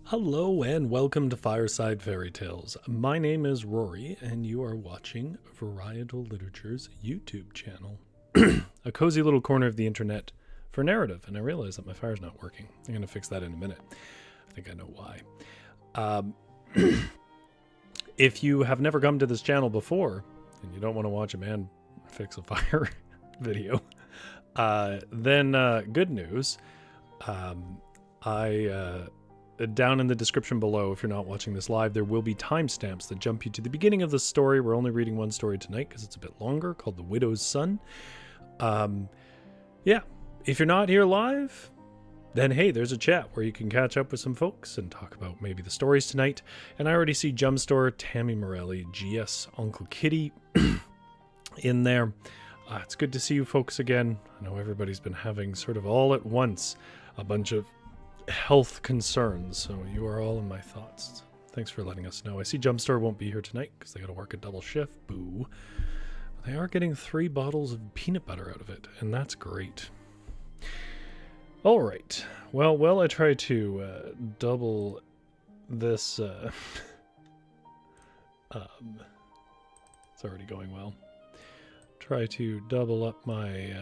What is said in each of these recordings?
Hello and welcome to Fireside Fairytales. My name is Rory and you are watching Varietal Literature's YouTube channel. A cozy little corner of the internet for narrative, and I realize that my fire's not working. I'm going to fix that in a minute. I think I know why. If you have never come to this channel before and you don't want to watch a man fix a fire video, then good news. Down in the description below, if you're not watching this live, there will be timestamps that jump you to the beginning of the story. We're only reading one story tonight because it's a bit longer, called The Widow's Son. Yeah, if you're not here live, then hey, there's a chat where you can catch up with some folks and talk about maybe the stories tonight. And I already see Jumstore, Tammy Morelli, GS, Uncle Kitty in there. It's good to see you folks again. I know everybody's been having sort of all at once a bunch of health concerns, so you are all in my thoughts. Thanks for letting us know. I see Jumpstore won't be here tonight because they got to work a double shift. Boo. But they are getting 3 bottles of peanut butter out of it, and that's great. All right. Well, I try to double this. It's already going well. Try to double up my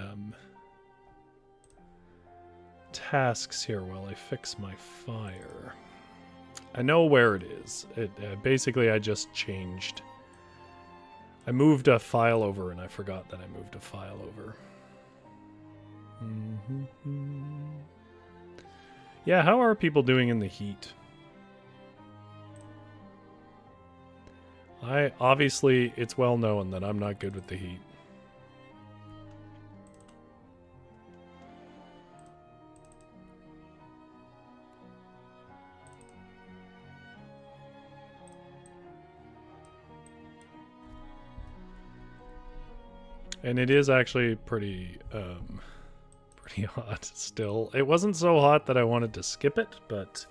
tasks here while I fix my fire. I know where it is. Basically, I just changed. I moved a file over and I forgot that I moved a file over. Yeah, how are people doing in the heat? Obviously, it's well known that I'm not good with the heat. And it is actually pretty hot still. It wasn't so hot that I wanted to skip it, but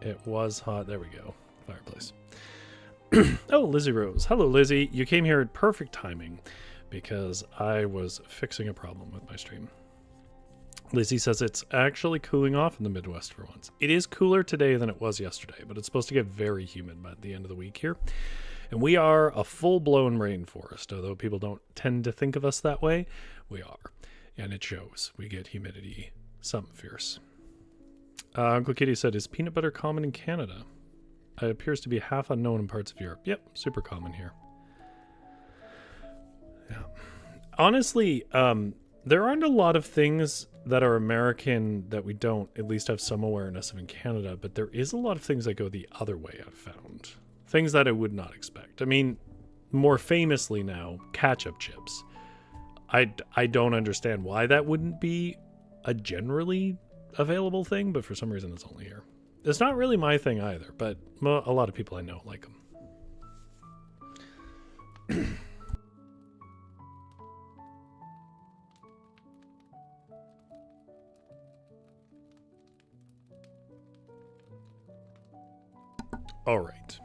it was hot. There we go. Fireplace. Oh, Lizzie Rose. Hello, Lizzie. You came here at perfect timing because I was fixing a problem with my stream. Lizzie says it's actually cooling off in the Midwest for once. It is cooler today than it was yesterday, but it's supposed to get very humid by the end of the week here. And we are a full-blown rainforest, although people don't tend to think of us that way. We are, and it shows. We get humidity, something fierce. Uncle Kitty said, is peanut butter common in Canada? It appears to be half unknown in parts of Europe. Yep, super common here. Yeah. Honestly, there aren't a lot of things that are American that we don't at least have some awareness of in Canada, but there is a lot of things that go the other way, I've found. Things that I would not expect. I mean, more famously now, ketchup chips. I don't understand why that wouldn't be a generally available thing, but for some reason it's only here. It's not really my thing either, but a lot of people I know like them. All right.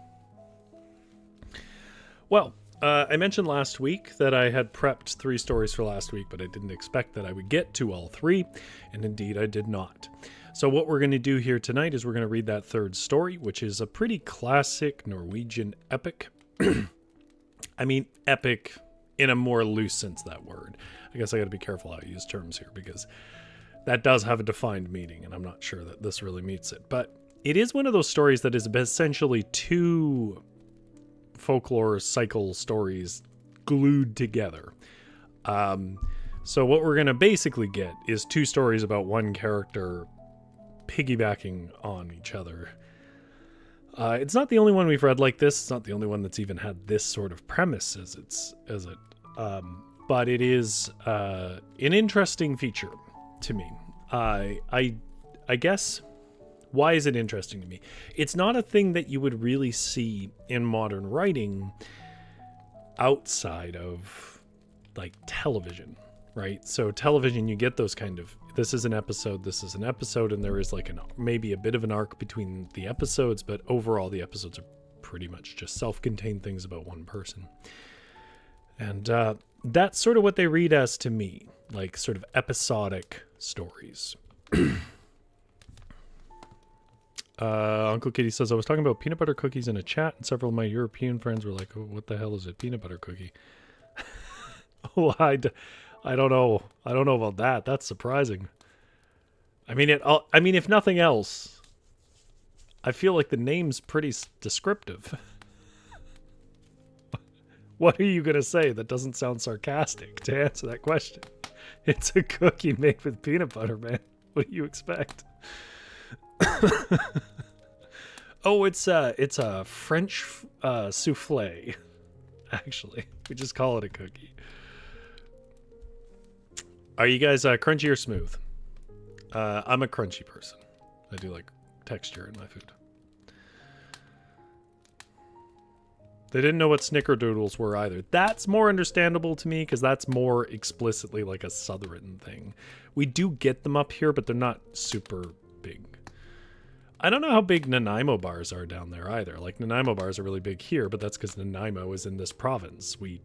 Well, I mentioned last week that I had prepped 3 stories for last week, but I didn't expect that I would get to all 3, and indeed I did not. So what we're going to do here tonight is we're going to read that 3rd story, which is a pretty classic Norwegian epic. I mean, epic in a more loose sense, that word. I guess I got to be careful how I use terms here, because that does have a defined meaning, and I'm not sure that this really meets it. But it is one of those stories that is essentially 2 folklore cycle stories glued together. So what we're going to basically get is 2 stories about one character piggybacking on each other. It's not the only one we've read like this. It's not the only one that's even had this sort of premise but it is an interesting feature to me. I guess, why is it interesting to me? It's not a thing that you would really see in modern writing outside of like television, right? So television, you get those kind of, this is an episode, and there is like maybe a bit of an arc between the episodes, but overall the episodes are pretty much just self-contained things about one person. And that's sort of what they read as to me, like sort of episodic stories. Uncle Kitty says, I was talking about peanut butter cookies in a chat, and several of my European friends were like, oh, what the hell is a peanut butter cookie? Oh, I don't know. I don't know about that. That's surprising. I mean, if nothing else, I feel like the name's pretty descriptive. What are you going to say that doesn't sound sarcastic to answer that question? It's a cookie made with peanut butter, man. What do you expect? Oh, it's a French souffle. Actually, we just call it a cookie. Are you guys crunchy or smooth? I'm a crunchy person. I do like texture in my food. They didn't know what snickerdoodles were either. That's more understandable to me because that's more explicitly like a southern thing. We do get them up here, but they're not super big. I don't know how big Nanaimo bars are down there either. Like, Nanaimo bars are really big here, but that's because Nanaimo is in this province. We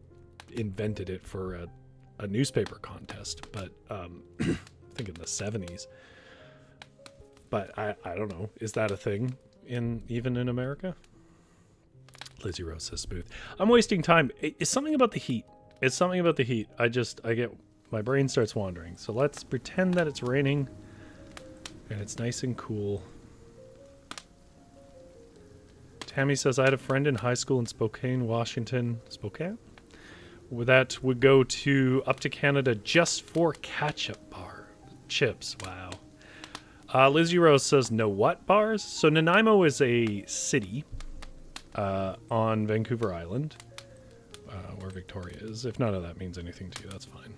invented it for a newspaper contest, but I think in the 70s. But I don't know. Is that a thing even in America? Lizzie Rose says smooth. I'm wasting time. It's something about the heat. It's something about the heat. I get, my brain starts wandering. So let's pretend that it's raining and it's nice and cool. Tammy says, I had a friend in high school in Spokane, Washington. Spokane? That would go up to Canada just for ketchup bar. Chips, wow. Lizzie Rose says, no what bars? So Nanaimo is a city on Vancouver Island, where Victoria is. If none of that means anything to you, that's fine.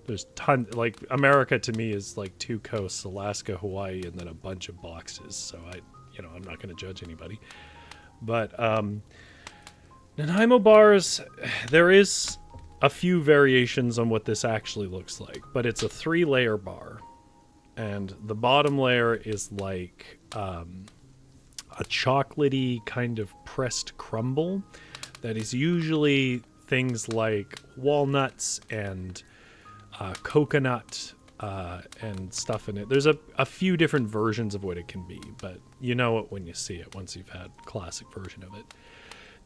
There's like, America to me is like 2 coasts, Alaska, Hawaii, and then a bunch of boxes. So I'm not going to judge anybody. But Nanaimo bars, there is a few variations on what this actually looks like, but it's a 3-layer bar, and the bottom layer is like a chocolatey kind of pressed crumble that is usually things like walnuts and coconut and stuff in it. There's a few different versions of what it can be, but you know it when you see it once you've had a classic version of it.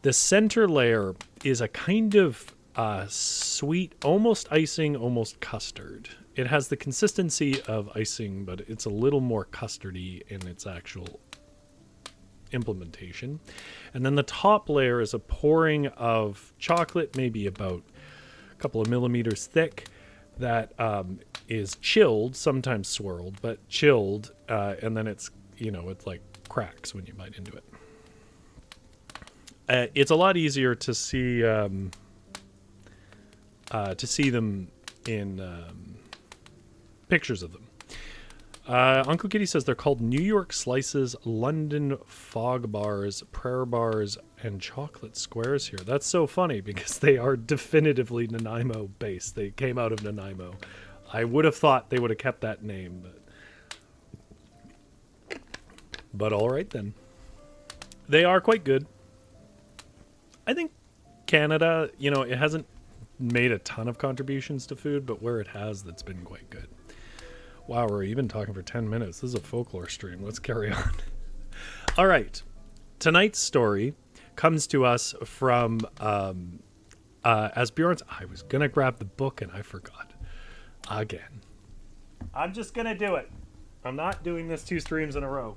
The center layer is a kind of sweet, almost icing, almost custard. It has the consistency of icing, but it's a little more custardy in its actual implementation. And then the top layer is a pouring of chocolate, maybe about a couple of millimeters thick, that is chilled, sometimes swirled, but chilled, and then it's, it like cracks when you bite into it. It's a lot easier to see them in pictures of them. Uncle Kitty says they're called New York Slices, London Fog Bars, Prayer Bars, and Chocolate Squares here. That's so funny because they are definitively Nanaimo based. They came out of Nanaimo. I would have thought they would have kept that name, but all right then. They are quite good. I think Canada, it hasn't made a ton of contributions to food, but where it has, that's been quite good. Wow, we're even talking for 10 minutes. This is a folklore stream. Let's carry on. All right. Tonight's story comes to us from Asbjorn's. I was going to grab the book and I forgot. Again. I'm just going to do it. I'm not doing this 2 streams in a row.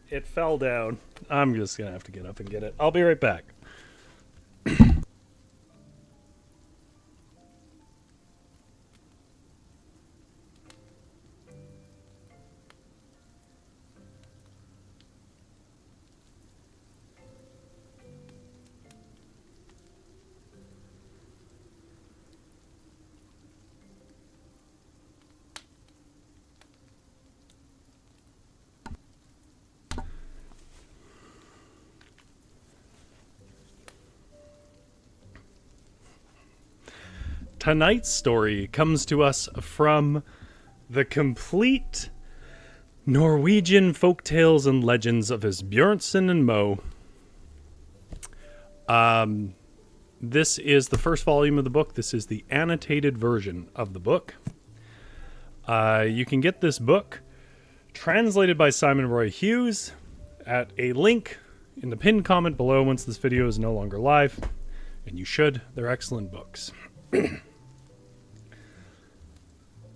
It fell down. I'm just going to have to get up and get it. I'll be right back. Tonight's story comes to us from The complete Norwegian folktales and legends of Asbjörnsen and Mo. This is the first volume of the book. This is the annotated version of the book. You can get this book translated by Simon Roy Hughes at a link in the pinned comment below once this video is no longer live. And you should. They're excellent books.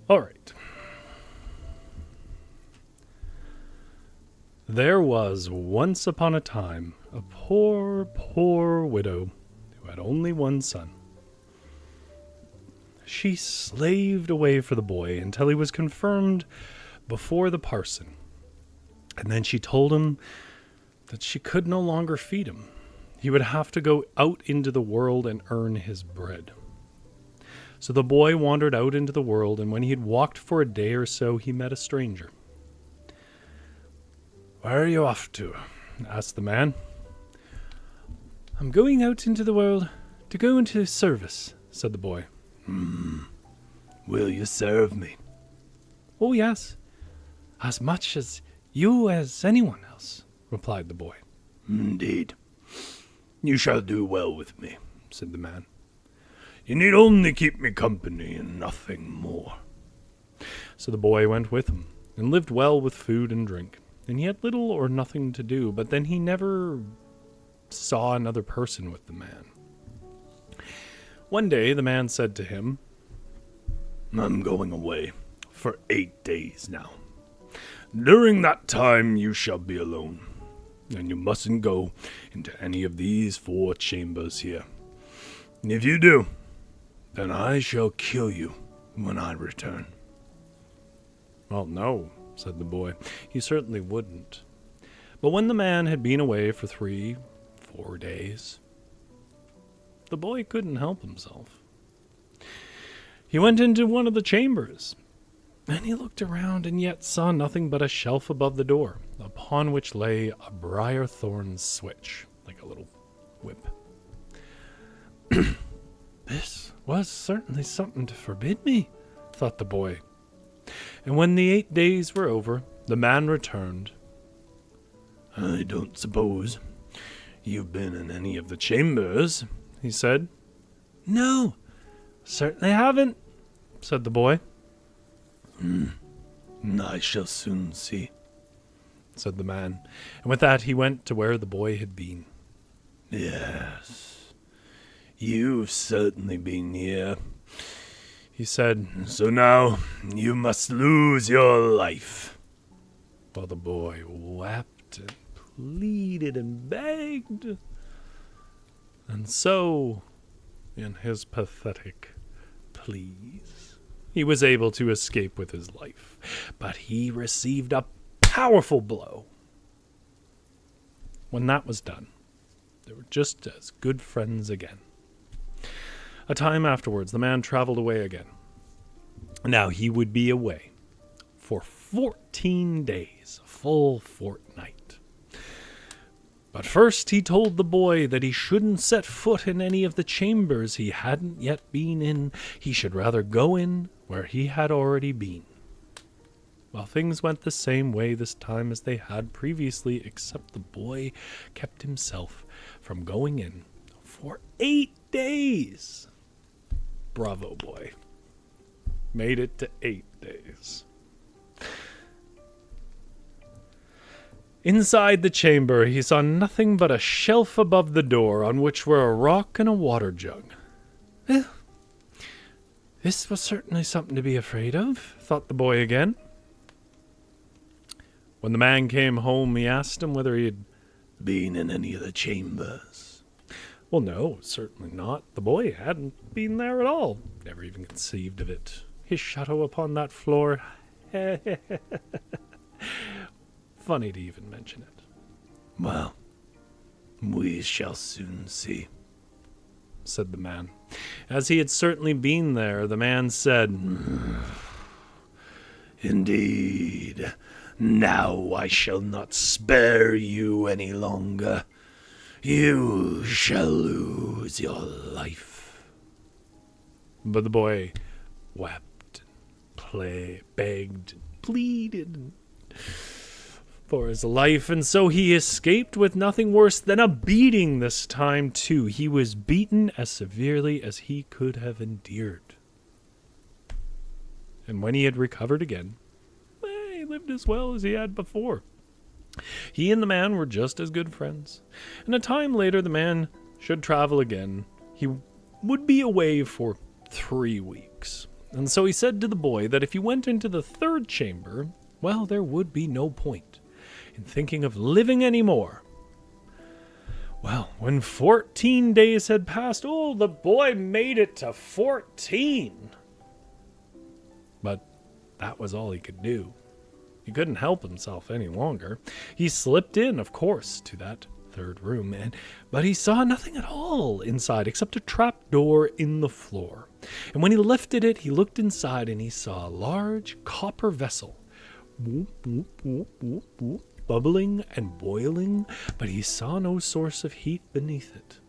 All right. There was once upon a time a poor, poor widow who had only one son. She slaved away for the boy until he was confirmed before the parson. And then she told him that she could no longer feed him. He would have to go out into the world and earn his bread. So the boy wandered out into the world, and when he had walked for a day or so, he met a stranger. "Where are you off to?" asked the man. "I'm going out into the world to go into service," said the boy. "Will you serve me?" "Oh, yes. As much as you as anyone else," replied the boy. "Indeed. You shall do well with me," said the man. "You need only keep me company and nothing more." So the boy went with him and lived well with food and drink. And he had little or nothing to do, but then he never saw another person with the man. One day the man said to him, "I'm going away for 8 days now. During that time you shall be alone, and you mustn't go into any of these 4 chambers here. And if you do, then I shall kill you when I return." "Well, no," said the boy. He certainly wouldn't. But when the man had been away for 3-4 days, the boy couldn't help himself. He went into one of the chambers, and he looked around and yet saw nothing but a shelf above the door, upon which lay a briar thorn switch, like a little whip. "This was certainly something to forbid me," thought the boy. And when the 8 days were over, the man returned. "I don't suppose you've been in any of the chambers," he said. "No, certainly haven't," said the boy. "I shall soon see," said the man. And with that he went to where the boy had been. "Yes, you've certainly been here," he said. "So now you must lose your life." While the boy wept and pleaded and begged. And so, in his pathetic pleas, he was able to escape with his life. But he received a powerful blow. When that was done, they were just as good friends again. A time afterwards, the man traveled away again. Now he would be away for 14 days, a full fortnight. But first he told the boy that he shouldn't set foot in any of the chambers he hadn't yet been in. He should rather go in where he had already been. Well, things went the same way this time as they had previously, except the boy kept himself from going in for 8 days. Bravo, boy. Made it to 8 days. Inside the chamber, he saw nothing but a shelf above the door on which were a rock and a water jug. This was certainly something to be afraid of, thought the boy again. When the man came home, he asked him whether he had been in any of the chambers. Well, no, certainly not. The boy hadn't been there at all. Never even conceived of it. His shadow upon that floor. Funny to even mention it. Well, we shall soon see, said the man. As he had certainly been there, the man said, Indeed, now I shall not spare you any longer. You shall lose your life. But the boy wept and begged, pleaded for his life, and so he escaped with nothing worse than a beating this time, too. He was beaten as severely as he could have endured. And when he had recovered again, he lived as well as he had before. He and the man were just as good friends, and a time later the man should travel again. He would be away for 3 weeks. And so he said to the boy that if he went into the third chamber, well, there would be no point in thinking of living anymore. Well, when 14 days had passed, the boy made it to 14. But that was all he could do. He couldn't help himself any longer. He slipped in, of course, to that third room, but he saw nothing at all inside except a trap door in the floor. And when he lifted it, he looked inside and he saw a large copper vessel, whoop, whoop, whoop, whoop, whoop, bubbling and boiling, but he saw no source of heat beneath it.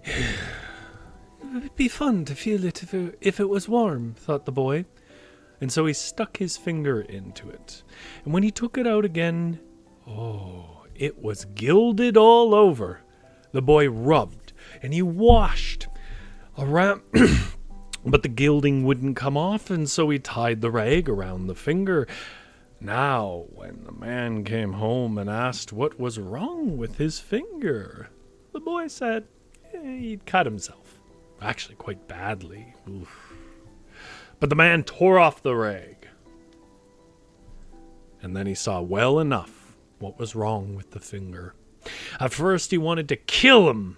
It would be fun to feel it if it was warm, thought the boy. And so he stuck his finger into it. And when he took it out again, it was gilded all over. The boy rubbed and he washed around, but the gilding wouldn't come off, and so he tied the rag around the finger. Now, when the man came home and asked what was wrong with his finger, the boy said he'd cut himself. Actually, quite badly. Oof. But the man tore off the rag. And then he saw well enough what was wrong with the finger. At first he wanted to kill him,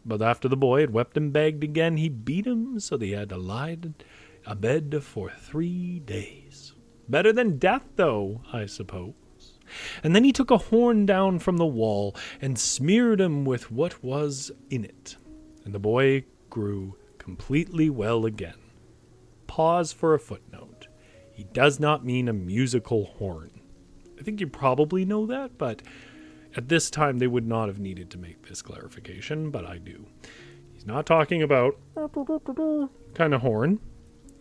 but after the boy had wept and begged again, he beat him so that he had to lie abed for 3 days. Better than death, though, I suppose. And then he took a horn down from the wall and smeared him with what was in it. And the boy grew completely well again. Pause for a footnote. He does not mean a musical horn. I think you probably know that, but at this time they would not have needed to make this clarification, but I do. He's not talking about kind of horn.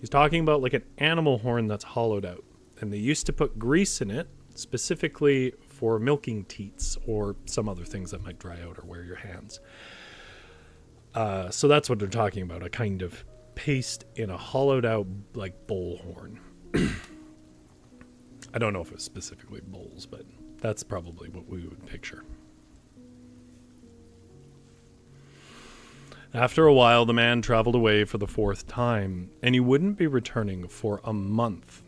He's talking about like an animal horn that's hollowed out. And they used to put grease in it, specifically for milking teats or some other things that might dry out or wear your hands. So that's what they're talking about, a kind of paste in a hollowed out like bull horn. I don't know if it's specifically bulls, but that's probably what we would picture. After a while, the man traveled away for the 4th time, and he wouldn't be returning for a month.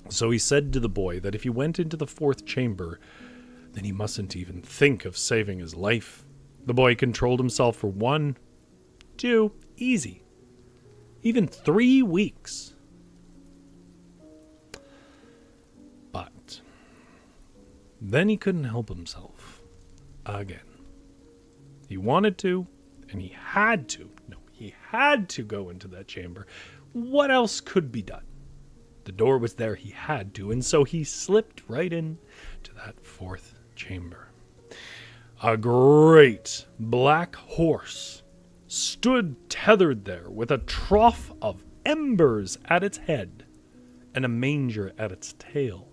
So he said to the boy that if he went into the 4th chamber, then he mustn't even think of saving his life. The boy controlled himself for 1, 2, easy, even 3 weeks. But then he couldn't help himself again. He wanted to, and he had to. No, he had to go into that chamber. What else could be done? The door was there, he had to, and so he slipped right in to that 4th chamber. A great black horse stood tethered there with a trough of embers at its head and a manger at its tail.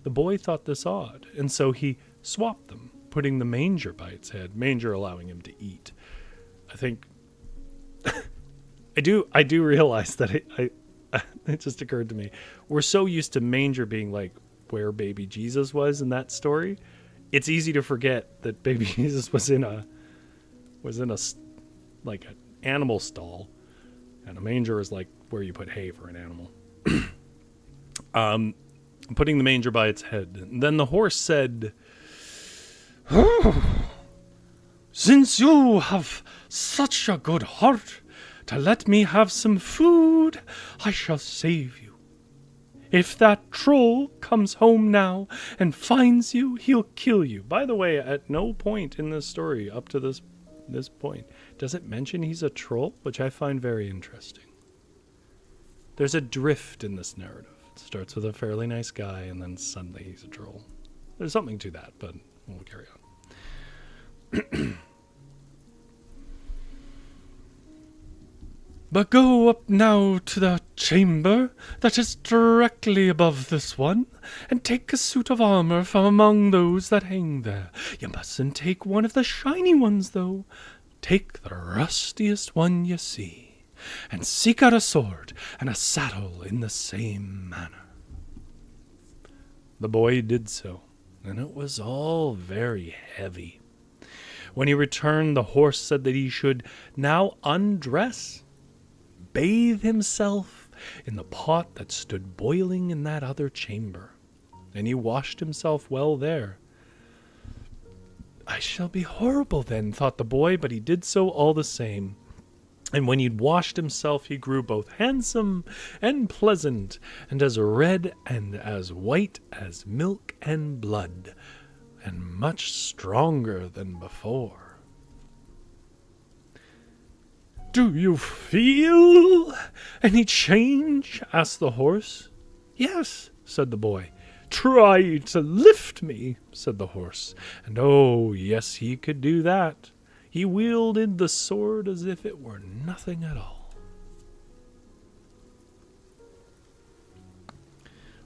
The boy thought this odd, and so he swapped them, putting the manger by its head, manger allowing him to eat. I think I do realize that it just occurred to me. We're so used to manger being like where baby Jesus was in that story. It's easy to forget that baby Jesus was in a like an animal stall, and a manger is like where you put hay for an animal. Putting the manger by its head. And then the horse said, "Since you have such a good heart to let me have some food, I shall save you. If that troll comes home now and finds you, he'll kill you." By the way, at no point in this story up to this point does it mention he's a troll, which I find very interesting. There's a drift in this narrative. It starts with a fairly nice guy, and then suddenly he's a troll. There's something to that, but we'll carry on. But go up now to the chamber that is directly above this one, and take a suit of armor from among those that hang there. You mustn't take one of the shiny ones, though. Take the rustiest one you see, and seek out a sword and a saddle in the same manner. The boy did so, and it was all very heavy. When he returned, the horse said that he should now undress, bathe himself in the pot that stood boiling in that other chamber, and he washed himself well there. I shall be horrible then, thought the boy, but he did so all the same. And when he'd washed himself, he grew both handsome and pleasant, and as red and as white as milk and blood, and much stronger than before. Do you feel any change? Asked the horse. Yes, said the boy. Try to lift me, said the horse. And oh, yes, he could do that. He wielded the sword as if it were nothing at all.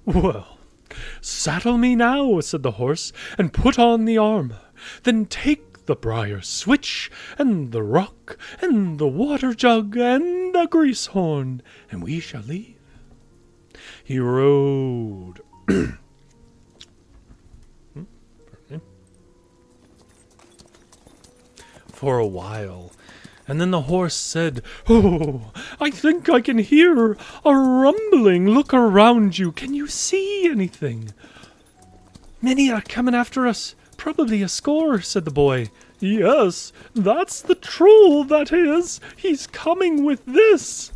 Well, saddle me now, said the horse, and put on the armor. Then take the briar switch, and the rock, and the water jug, and the grease horn, and we shall leave. He rode for a while, and then the horse said, Oh, I think I can hear a rumbling. Look around you. Can you see anything? Many are coming after us. Probably a score, said the boy. Yes, that's the troll, that is. He's coming with this.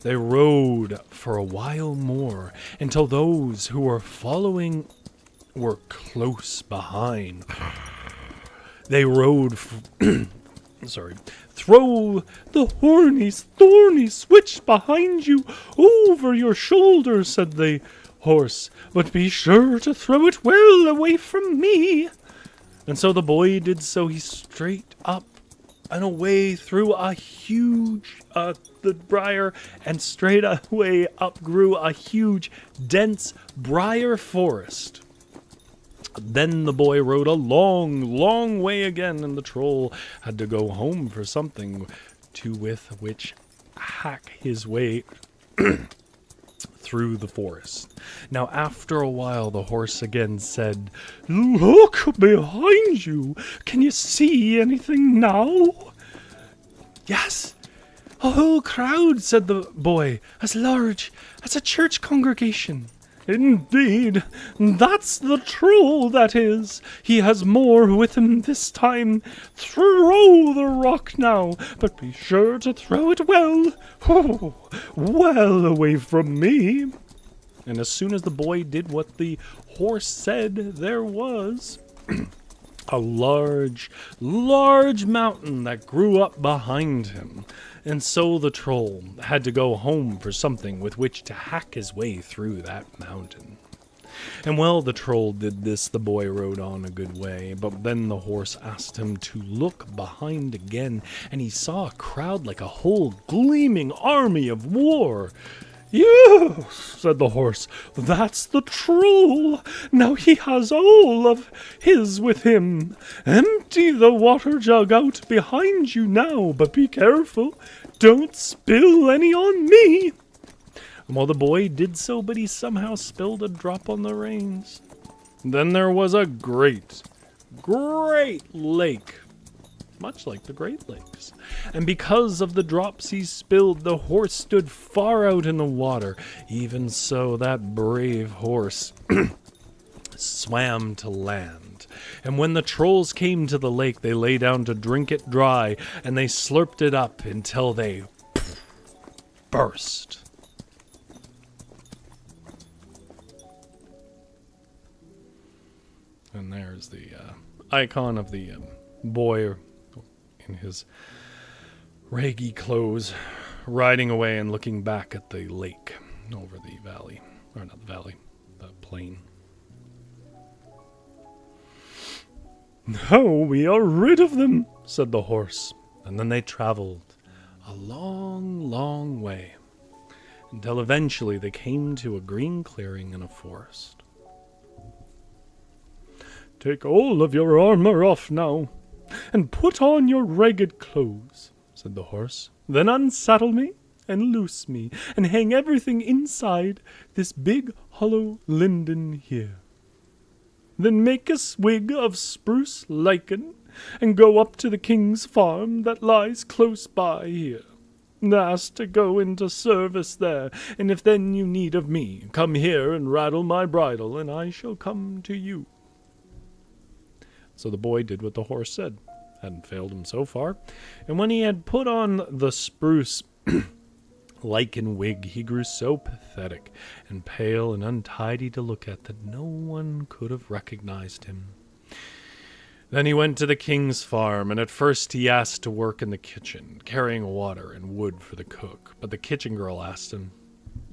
They rode for a while more, until those who were following were close behind. They rode Throw the thorny switch behind you over your shoulder, said the horse, but be sure to throw it well away from me. And so the boy did so. He straight up and away through a huge the briar, and straight away up grew a huge, dense briar forest. Then the boy rode a long, long way again, and the troll had to go home for something with which hack his way through the forest. Now after a while the horse again said, Look behind you. Can you see anything now? Yes, a whole crowd, said the boy, as large as a church congregation. Indeed, that's the troll, that is. He has more with him this time. Throw the rock now, but be sure to throw it well. Oh, well away from me. And as soon as the boy did what the horse said, there was a large, large mountain that grew up behind him. And so the troll had to go home for something with which to hack his way through that mountain. And while the troll did this, the boy rode on a good way, but then the horse asked him to look behind again, and he saw a crowd like a whole gleaming army of war. Yes, said the horse, that's the troll. Now he has all of his with him. Empty the water jug out behind you now, but be careful. Don't spill any on me. Well, the boy did so, but he somehow spilled a drop on the reins. Then there was a great, great lake, much like the Great Lakes. And because of the drops he spilled, the horse stood far out in the water. Even so, that brave horse swam to land. And when the trolls came to the lake, they lay down to drink it dry, and they slurped it up until they burst. And there's the icon of the boy in his raggy clothes, riding away and looking back at the lake over the valley. Or not the valley, the plain. Now we are rid of them, said the horse. And then they traveled a long, long way, until eventually they came to a green clearing in a forest. "Take all of your armor off now, and put on your ragged clothes," said the horse. "Then unsaddle me and loose me, and hang everything inside this big hollow linden here. Then make a swig of spruce lichen, and go up to the king's farm that lies close by here, and ask to go into service there, and if then you need of me, come here and rattle my bridle, and I shall come to you." So the boy did what the horse said, hadn't failed him so far, and when he had put on the spruce lichen wig, he grew so pathetic and pale and untidy to look at that no one could have recognized him. Then he went to the king's farm, and at first he asked to work in the kitchen, carrying water and wood for the cook. But the kitchen girl asked him,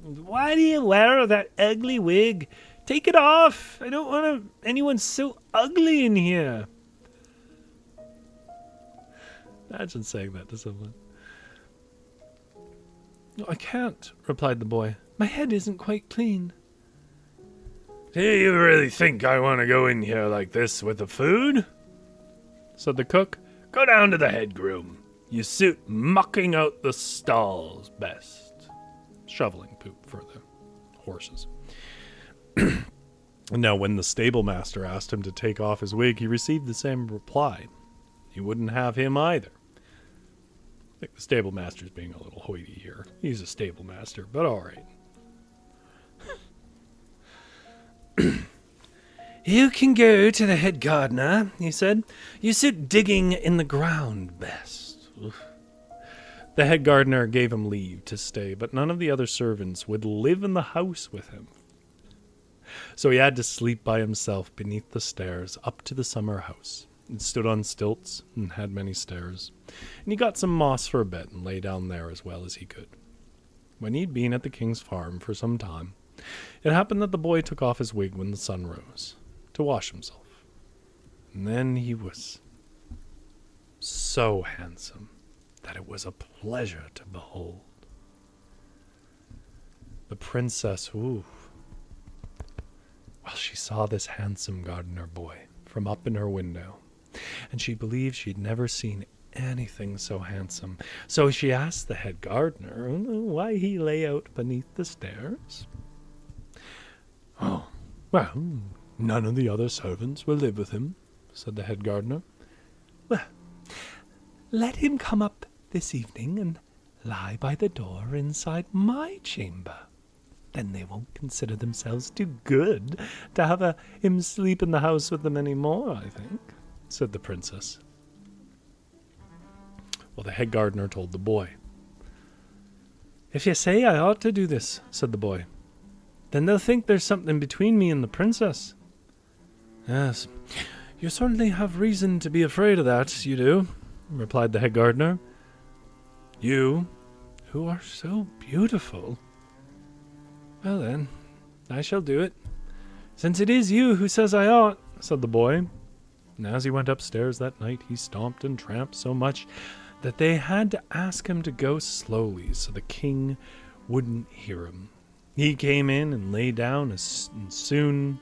"Why do you wear that ugly wig? Take it off. I don't want anyone so ugly in here." Imagine saying that to someone. "I can't," replied the boy. "My head isn't quite clean." "Do you really think I want to go in here like this with the food?" said the cook. "Go down to the head groom. You suit mucking out the stalls best." Shoveling poop for the horses. Now, when the stable master asked him to take off his wig, he received the same reply. He wouldn't have him either. I think the stable master's being a little hoity here. He's a stable master, but all right. "You can go to the head gardener," he said. "You suit digging in the ground best." Oof. The head gardener gave him leave to stay, but none of the other servants would live in the house with him. So he had to sleep by himself beneath the stairs up to the summer house. It stood on stilts and had many stairs, and he got some moss for a bed and lay down there as well as he could. When he'd been at the king's farm for some time, it happened that the boy took off his wig when the sun rose, to wash himself. And then he was so handsome that it was a pleasure to behold. The princess, well, she saw this handsome gardener boy from up in her window, and she believed she'd never seen anything so handsome. So she asked the head gardener why he lay out beneath the stairs. "Oh, well, none of the other servants will live with him," said the head gardener. "Well, let him come up this evening and lie by the door inside my chamber. Then they won't consider themselves too good to have him sleep in the house with them any more, I think," said the princess. Well, the head gardener told the boy. "If you say I ought to do this," said the boy, "then they'll think there's something between me and the princess." "Yes, you certainly have reason to be afraid of that, you do," replied the head gardener. "You, who are so beautiful." "Well then, I shall do it, since it is you who says I ought," said the boy. And as he went upstairs that night, he stomped and tramped so much that they had to ask him to go slowly so the king wouldn't hear him. He came in and lay down and soon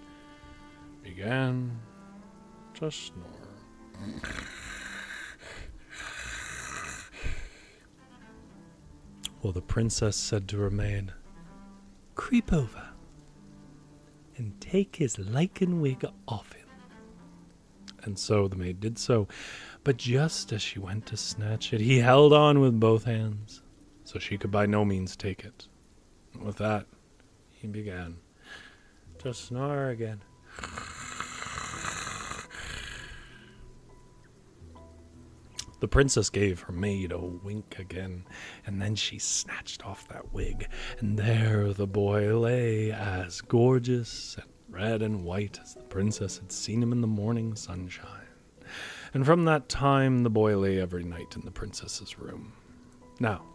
began to snore. Well, the princess said to her maid, "Creep over and take his lichen wig off him." And so the maid did so, but just as she went to snatch it, he held on with both hands, so she could by no means take it. And with that, he began to snore again. The princess gave her maid a wink again, and then she snatched off that wig, and there the boy lay, as gorgeous and red and white as the princess had seen him in the morning sunshine. And from that time the boy lay every night in the princess's room. Now,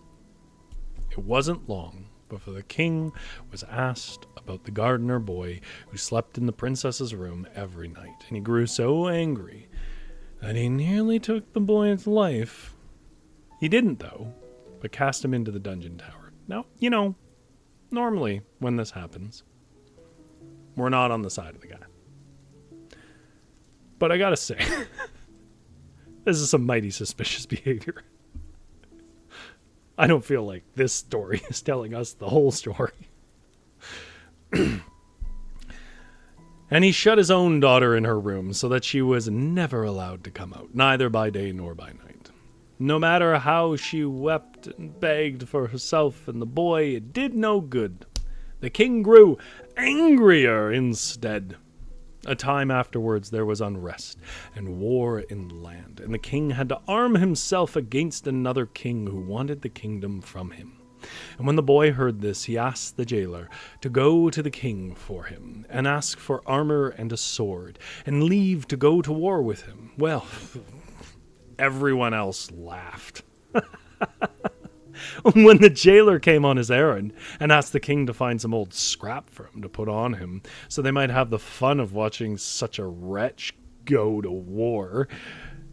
it wasn't long before the king was asked about the gardener boy who slept in the princess's room every night, and he grew so angry that he nearly took the boy's life. He didn't, though, but cast him into the dungeon tower. Now, normally when this happens, we're not on the side of the guy. But I gotta say, this is some mighty suspicious behavior. I don't feel like this story is telling us the whole story. And he shut his own daughter in her room so that she was never allowed to come out, neither by day nor by night. No matter how she wept and begged for herself and the boy, it did no good. The king grew angrier instead. A time afterwards there was unrest and war in the land, and the king had to arm himself against another king who wanted the kingdom from him. And when the boy heard this, he asked the jailer to go to the king for him, and ask for armor and a sword, and leave to go to war with him. Well, everyone else laughed. When the jailer came on his errand and asked the king to find some old scrap for him to put on him, so they might have the fun of watching such a wretch go to war,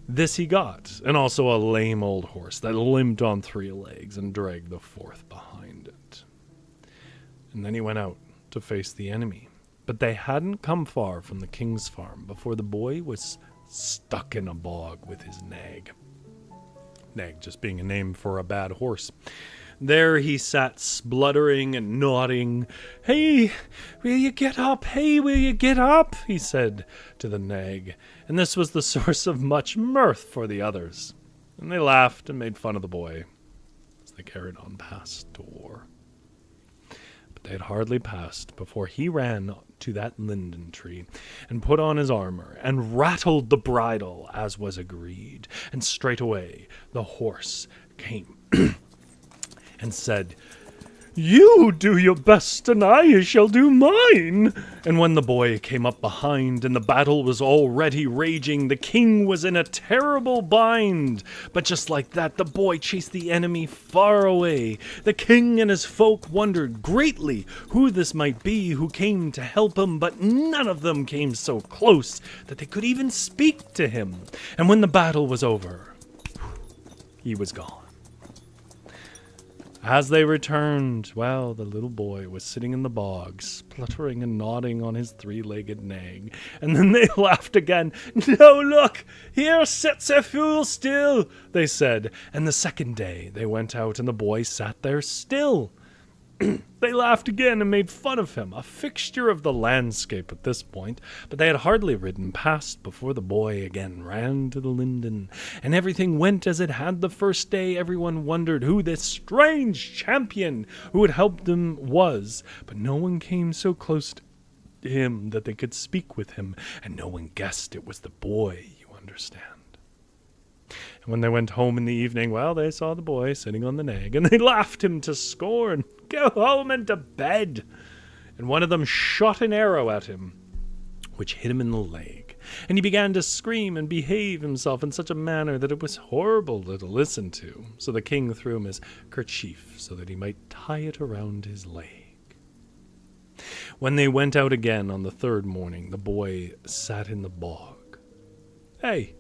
this he got, and also a lame old horse that limped on 3 legs and dragged the 4th behind it. And then he went out to face the enemy. But they hadn't come far from the king's farm before the boy was stuck in a bog with his nag. Nag just being a name for a bad horse. There he sat spluttering and nodding. "Hey, will you get up? Hey, will you get up?" he said to the nag. And this was the source of much mirth for the others. And they laughed and made fun of the boy as they carried on past to war. But they had hardly passed before he ran to that linden tree and put on his armor and rattled the bridle as was agreed. And straightway the horse came and said, "You do your best, and I shall do mine." And when the boy came up behind, and the battle was already raging, the king was in a terrible bind. But just like that, the boy chased the enemy far away. The king and his folk wondered greatly who this might be who came to help him, but none of them came so close that they could even speak to him. And when the battle was over, he was gone. As they returned, well, the little boy was sitting in the bog, spluttering and nodding on his 3-legged nag. And then they laughed again. "No, look, here sits a fool still," they said. And the second day they went out, and the boy sat there still. They laughed again and made fun of him, a fixture of the landscape at this point, but they had hardly ridden past before the boy again ran to the linden, and everything went as it had the first day. Everyone wondered who this strange champion who had helped them was, but no one came so close to him that they could speak with him, and no one guessed it was the boy, you understand. And when they went home in the evening, well, they saw the boy sitting on the nag, and they laughed him to scorn. "Go home and to bed." And one of them shot an arrow at him, which hit him in the leg. And he began to scream and behave himself in such a manner that it was horrible to listen to. So the king threw him his kerchief so that he might tie it around his leg. When they went out again on the 3rd morning, the boy sat in the bog. "Hey,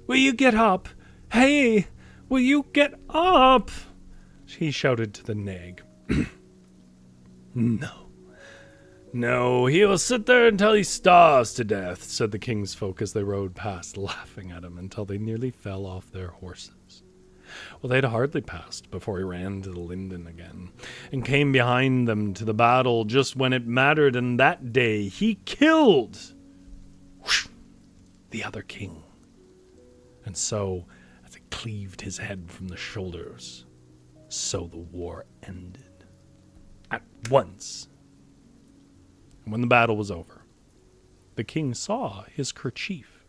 will you get up? Hey, will you get up?" he shouted to the nag. No, he'll sit there until he starves to death," said the king's folk as they rode past, laughing at him until they nearly fell off their horses. Well, they'd hardly passed before he ran to the linden again, and came behind them to the battle just when it mattered, and that day he killed the other king. And so, as it cleaved his head from the shoulders, so the war ended. At once. And when the battle was over, the king saw his kerchief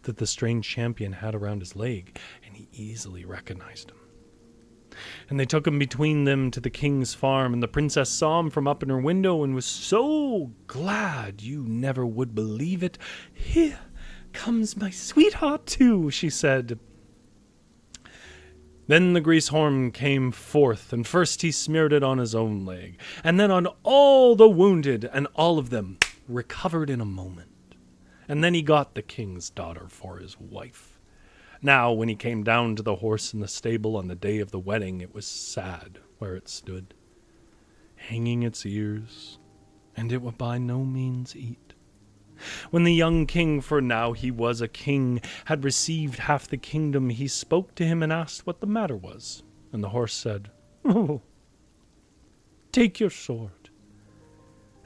that the strange champion had around his leg, and he easily recognized him. And they took him between them to the king's farm, and the princess saw him from up in her window and was so glad you never would believe it. "Here comes my sweetheart too," she said. Then the greasehorn came forth, and first he smeared it on his own leg, and then on all the wounded, and all of them recovered in a moment. And then he got the king's daughter for his wife. Now, when he came down to the horse in the stable on the day of the wedding, it was sad where it stood, hanging its ears, and it would by no means eat. When the young king, for now he was a king, had received half the kingdom, he spoke to him and asked what the matter was. And the horse said, "Oh, take your sword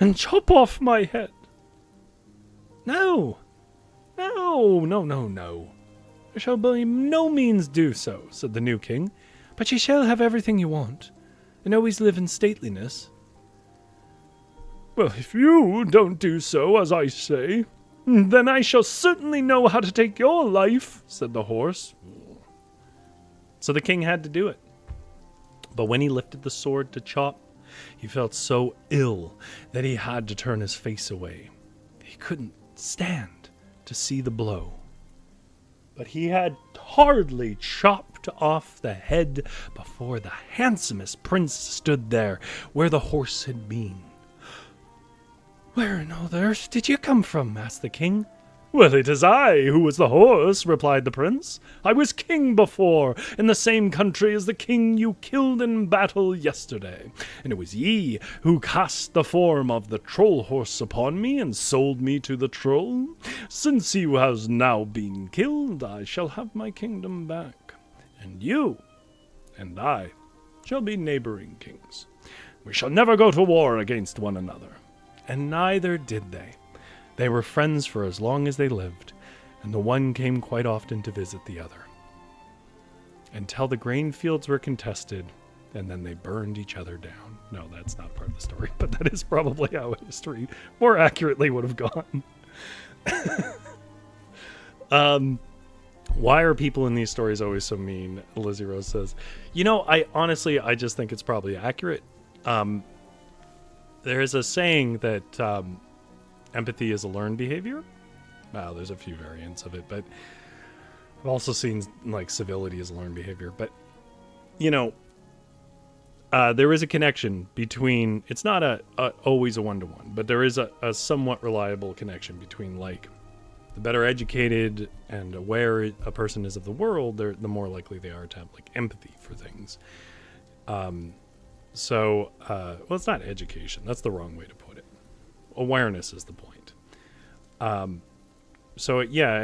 and chop off my head." No, "I shall by no means do so," said the new king, "but ye shall have everything you want, and always live in stateliness." "Well, if you don't do so, as I say, then I shall certainly know how to take your life," said the horse. So the king had to do it. But when he lifted the sword to chop, he felt so ill that he had to turn his face away. He couldn't stand to see the blow. But he had hardly chopped off the head before the handsomest prince stood there where the horse had been. "Where in all the earth did you come from?" asked the king. "Well, it is I who was the horse," replied the prince. "I was king before, in the same country as the king you killed in battle yesterday. And it was ye who cast the form of the troll horse upon me and sold me to the troll. Since he has now been killed, I shall have my kingdom back. And you and I shall be neighboring kings. We shall never go to war against one another." And neither did they. They were friends for as long as they lived, and the one came quite often to visit the other. Until the grain fields were contested, and then they burned each other down. No, that's not part of the story, but that is probably how history more accurately would have gone. Why are people in these stories always so mean? Lizzie Rose says. I just think it's probably accurate. There is a saying that empathy is a learned behavior. Well, there's a few variants of it, but I've also seen like civility as a learned behavior. But, there is a connection between, it's not always a one-to-one, but there is a somewhat reliable connection between like the better educated and aware a person is of the world, the more likely they are to have like empathy for things. It's not education. That's the wrong way to put it. Awareness is the point. I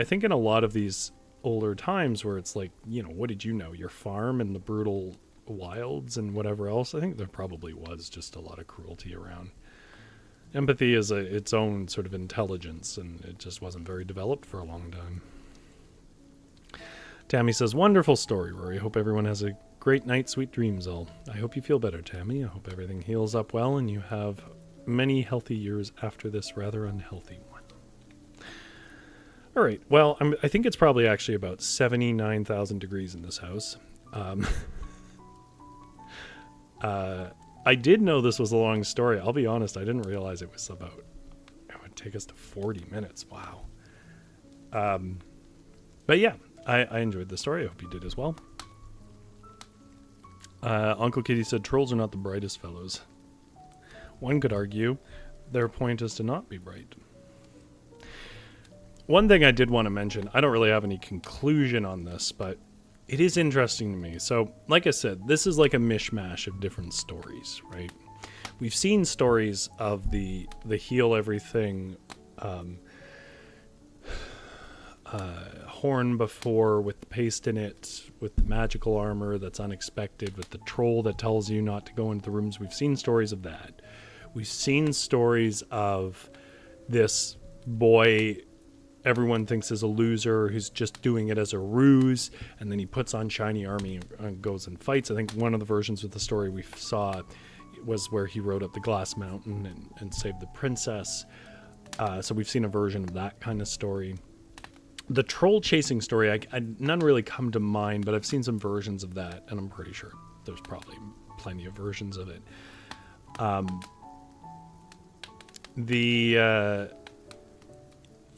think in a lot of these older times where it's like, what did you know? Your farm and the brutal wilds and whatever else. I think there probably was just a lot of cruelty around. Empathy is its own sort of intelligence, and it just wasn't very developed for a long time. Tammy says, "Wonderful story, Rory. Hope everyone has a great night, sweet dreams all." I hope you feel better, Tammy. I hope everything heals up well and you have many healthy years after this rather unhealthy one. All right. Well, I think it's probably actually about 79,000 degrees in this house. I did know this was a long story. I'll be honest, I didn't realize it was it would take us to 40 minutes. Wow. But yeah, I enjoyed the story. I hope you did as well. Uncle Kitty said, "Trolls are not the brightest fellows." One could argue their point is to not be bright. One thing I did want to mention, I don't really have any conclusion on this, but it is interesting to me. So, like I said, this is like a mishmash of different stories, right? We've seen stories of the heal everything horn before, with the paste in it, with the magical armor that's unexpected, with the troll that tells you not to go into the rooms. We've seen stories of that. We've seen stories of this boy everyone thinks is a loser who's just doing it as a ruse, and then he puts on Shining Armour and goes and fights. I think one of the versions of the story we saw was where he rode up the glass mountain and saved the princess. So we've seen a version of that kind of story. The troll chasing story, none really come to mind, but I've seen some versions of that, and I'm pretty sure there's probably plenty of versions of it.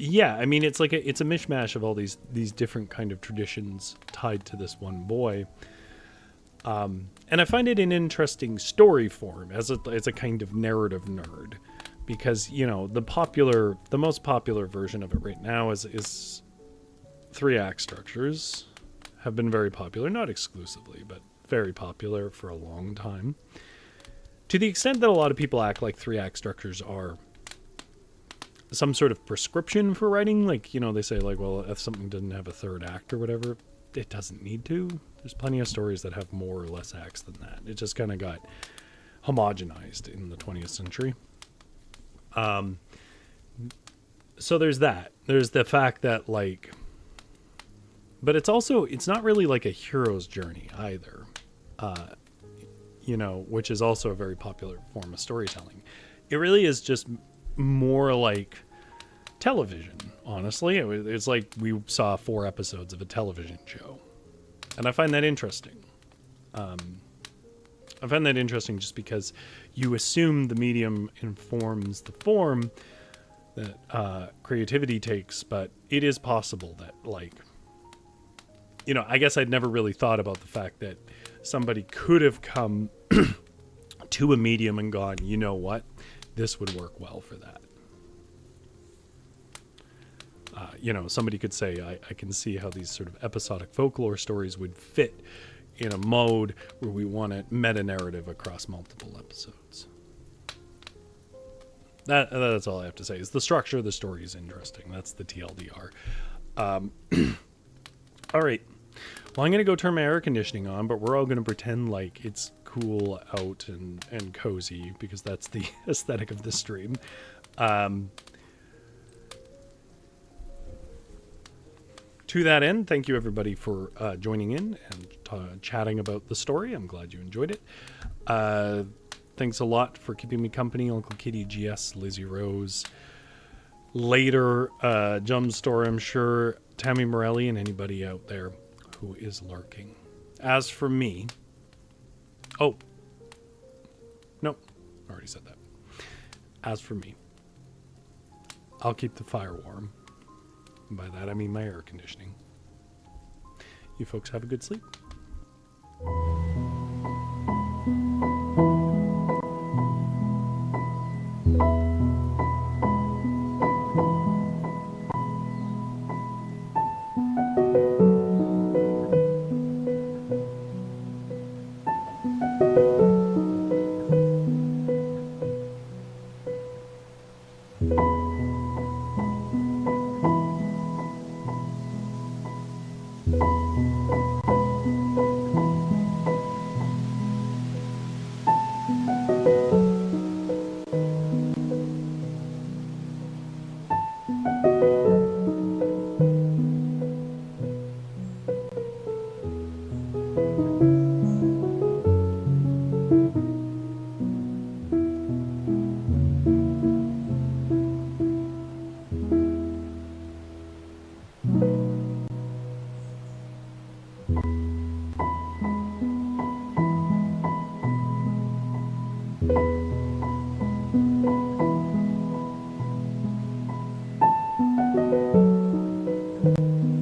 Yeah, I mean, it's like it's a mishmash of all these different kind of traditions tied to this one boy. And I find it an interesting story form as a kind of narrative nerd, because, the most popular version of it right now is 3-act structures, have been very popular, not exclusively, but very popular for a long time. To the extent that a lot of people act like 3-act structures are some sort of prescription for writing. Like, they say, like, well, if something doesn't have a 3rd act or whatever, it doesn't need to. There's plenty of stories that have more or less acts than that. It just kind of got homogenized in the 20th century. So there's that. There's the fact that, like, but it's not really like a hero's journey either, which is also a very popular form of storytelling. It really is just more like television, honestly. It's like we saw 4 episodes of a television show. And I find that interesting. I find that interesting just because you assume the medium informs the form that creativity takes, but it is possible that, like, I guess I'd never really thought about the fact that somebody could have come to a medium and gone, you know what, this would work well for that. Somebody could say, I can see how these sort of episodic folklore stories would fit in a mode where we want a meta-narrative across multiple episodes. That's all I have to say. Is the structure of the story is interesting. That's the TLDR. All right. Well, I'm going to go turn my air conditioning on, but we're all going to pretend like it's cool out and cozy because that's the aesthetic of the stream. To that end, thank you everybody for joining in and chatting about the story. I'm glad you enjoyed it. Thanks a lot for keeping me company, Uncle Kitty, GS, Lizzie Rose, later, Jum Store, I'm sure, Tammy Morelli, and anybody out there who is lurking. As for me, nope, I already said that. As for me, I'll keep the fire warm. And by that, I mean my air conditioning. You folks have a good sleep.